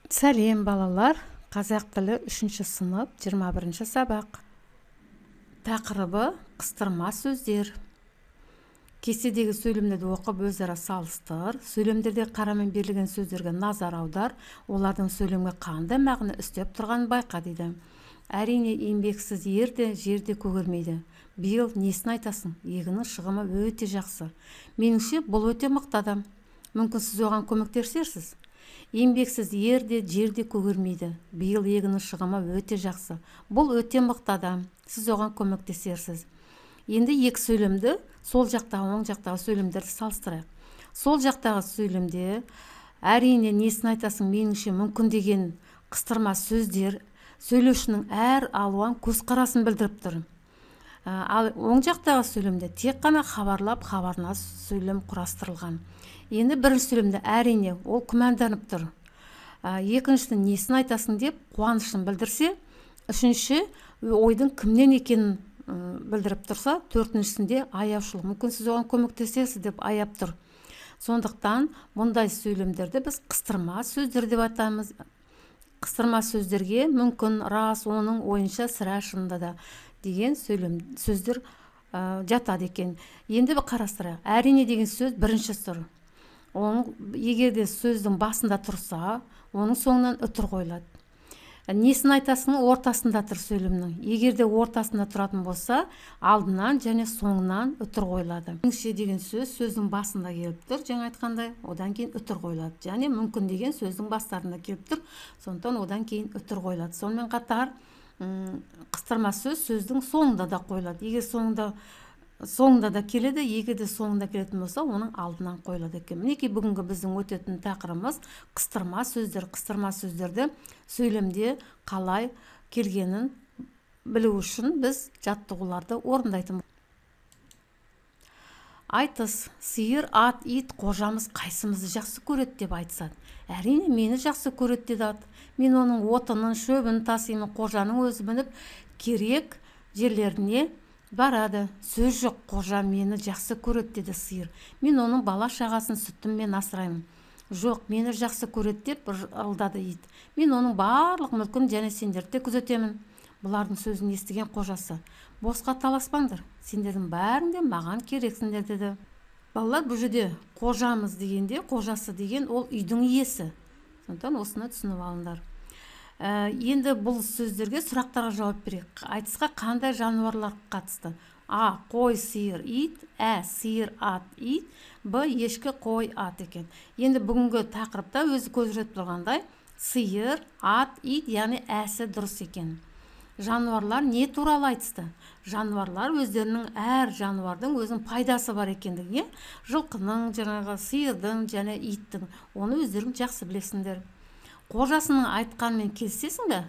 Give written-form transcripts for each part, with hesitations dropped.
Сәлем балалар, қазақ тілі 3-ші сынып 21-ші сабақ. Тақырыбы қыстырма сөздер. Кестедегі сөйлемдерді оқып өзара салыстыр. Сөйлемдерде қарамен берілген сөздерге назар аудар, олардың сөйлемге қандай мағына үстеп тұрғанын байқа дейді. Әрине еңбексіз ерде, жерде көгермейді. Биыл несін айтасың? Егіннің шығымы өте жақсы. Меніңше бұл өте мықты адам. Мүмкін сіз оған көмектесерсіз. Еңбексіз ерде, жерде көгермейді. Биыл егіннің шығымы өте жақсы. Бұл өте мықты адам. Сіз оған көмектесерсіз. Енді екі сөйлемді, сол жақтағы, оң жақтағы сөйлемдерді салыстырайық. Сол жақтағы сөйлемде әрине несін айтасың? Меніңше мүмкін деген қыстырма сөздер сөйлеушінің әр алуан көзқарасын білдіріп тұр. Ал оң жақтағы сөйлемде тек қана хабарлап, хабарына сөйлем құрастырылған. Енді бірінші сөйлемде әрине ол күмәнданып тұр. Екіншісі несін айтасың деп қуанышын білдірсе, үшінші ойдың кімнен екенін білдіріп тұрса, төртіншісінде аяушылық. Мүмкін сіз оған көмектесесіз деп аяп тұр. Сондықтан мұндай сөйлемдерді біз қыстырма сөздер деп атаймыз. Қыстырма сөздерге мүмкін, рас, оның ойынша, сірә, шынында да деген сөздер жатады екен. Енді бір қарастырайық. Әрине деген сөз бірінші тұр. Егерде сөздің басында тұрса, оның соңынан үтір қойылады. Несін айтасың? Ортасында тұр сөйлемнің. Егерде ортасында тұратын болса, алдынан және соңынан үтір қойылады. Меніңше деген сөз сөздің басында келіп тұр, жаңа айтқандай, одан кейін үтір қойылады. Және мүмкін деген сөздің бастарында келіп тұр, сондықтан одан кейін үтір қойылады. Сонымен қатар қыстырма сөз сөздің соңында да қойылады. Егер соңында да келеді, егерде соңында келетін болса, оның алдынан қойылады екен. Мінекей бүгінгі біздің өтетін тақырыбымыз қыстырма сөздер. Қыстырма сөздерді сөйлемде қалай келгенін білу үшін біз жаттығуларды орындайтын. Айтыс: сиыр, ат, ит, қожамыз қайсымызды жақсы көреді деп айтысады. Әрине мені жақсы көреді деді ат. Мен оның отынын, шөбін тасимын, қожаның өзі мініп керек жерлеріне барады. Сөз жоқ, қожа мені жақсы көреді деді сиыр. Мен оның бала шағасын сүтіммен асыраймын. Жоқ, мені жақсы көреді деп ырылдады ит. Мен оның барлық мүлкін және сендерді күзетемін. Бұлардың сөзін естіген қожасы: босқа таласпаңдар, сендердің бәрің де маған керексіңдер деді. Балалар, бұл жерде қожамыз дегенде, қожасы деген ол үйдің иесі. Сондықтан осыны түсініп алыңдар. Енді бұл сөздерге сұрақтарға жауап берейік. Айтысқа қандай жануарлар қатысты? А. Қой, сиыр, ит. Сиыр, ат, ит. Б. Ешкі, қой, ат екен. Енді бүгінгі тақырыпта өзі көзретіп тұрғандай сиыр, ат, ит, яғни әсі дұрыс екен. Жануарлар не туралы айтысты? Жануарлар өздерінің әр жануардың өзінің пайдасы бар екендігіне, жылқының, жаңағы сиырдың және иттің, оны өздерің жақсы білесіңдер. Қожасының айтқанмен келісесің бе?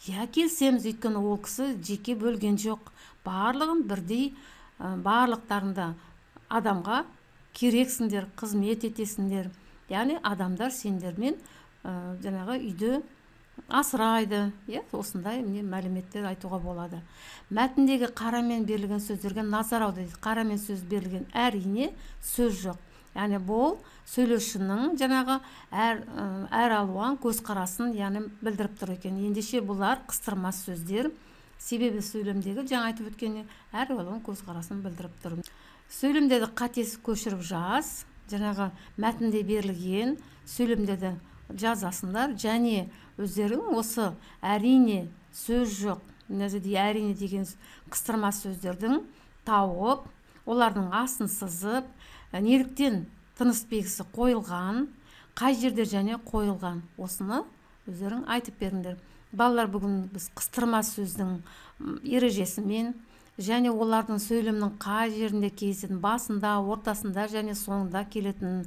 Я, келісеміз, өйткені ол кісі жеке бөлген жоқ. Барлығын бірдей, барлықтарында адамға керексіңдер, қызмет етесіңдер. Яғни адамдар сендермен жаңағы үйді асырайды. Осындай мәліметтер айтуға болады. Мәтіндегі қарамен берілген сөздерге назар аударыңыз. Қарамен сөз берілген әрине сөз жоқ. Яғни бұл сөйлеушінің жаңағы әр алуан көзқарасын білдіріп тұр екен. Ендеше бұлар қыстырма сөздер. Себебі сөйлемдегі жаңа айтып өткенде әр алуан көзқарасын білдіріп тұр. Сөйлемдерді қатесі көшіріп жаз. Жаңағы мәтінде берілген сөйлемдерді жазасыңдар және өздерің осы әрине сөз жоқ, әрине деген қыстырма сөздердің тауып, олардың асын сызып, неліктен тыныс белгісі қойылған, қай жерде және қойылған, осыны өздерің айтып беріңдер. Балалар, бүгін біз қыстырма сөздің ережесімен және олардың сөйлемнің қай жерінде кездесетін, басында, ортасында және соңында келетінін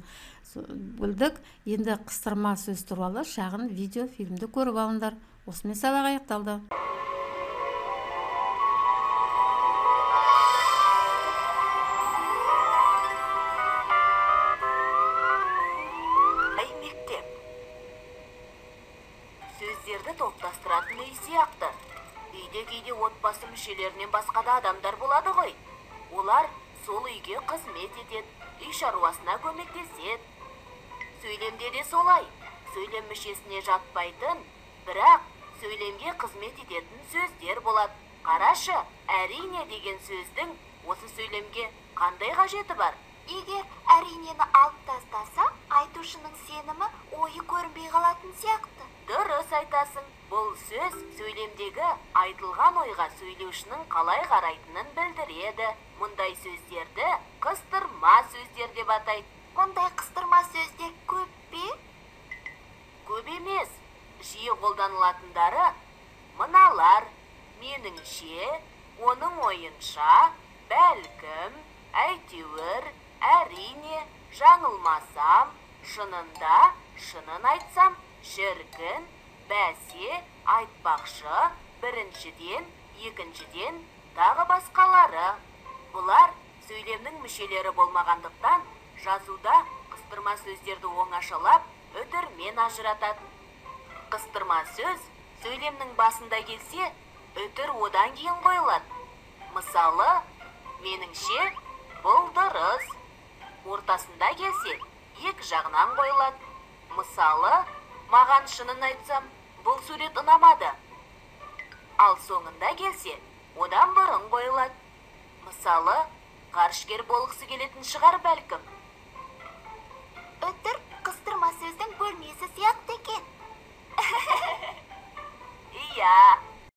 білдік. Енді қыстырма сөз туралы шағын видео фильмді көріп алыңдар. Осымен сабақ аяқталды. Мектеп. Сөздерді топтастыратын үй сияқты. Үйде кейде отбасы мүшелерінен басқа да адамдар болады ғой. Олар сол үйге қызмет етеді, үй шаруасына көмектеседі. Сөйлемде де солай. сөйлем мүшесіне жатпайтын, бірақ сөйлемге қызмет ететін сөздер болады. Қарашы, әрине деген сөздің осы сөйлемге қандай қажеті бар? Егер әринені алып тастаса, айтушының сенімі ойы көрінбей қалатын сияқты. Дұрыс айтасың. Бұл сөз сөйлемдегі айтылған ойға сөйлеушінің қалай қарайтынын білдіреді. Мұндай сөздерді қыстырма сөздер деп атайды. Мұндай қыстырма сөздер көп пе? Көп емес. Жиі қолданылатындары мыналар: меніңше, оның ойынша, бәлкім, әйтеуір, әрине, жаңылмасам, шынында, шынын айтсам, шіркін, бәсе, айтпақшы, біріншіден, екіншіден, тағы басқалары. Бұлар сөйлемнің мүшелері болмағандықтан, жазуда қыстырма сөздерді оңашалап, үтірмен ажыратады. Қыстырма сөз сөйлемнің басында келсе, үтір одан кейін қойылады. Мысалы, меніңше, бұл дұрыс. Ортасында келсе, екі жағынан қойылады. Мысалы, маған шынын айтсам, бұл сурет ұнамады. Ал соңында келсе, одан бұрын қойылады. Мысалы, ғарышкер болғысы келетін шығар бәлкім. Үтір қыстырма сөздің бөлмесі сияқты екен. Иә,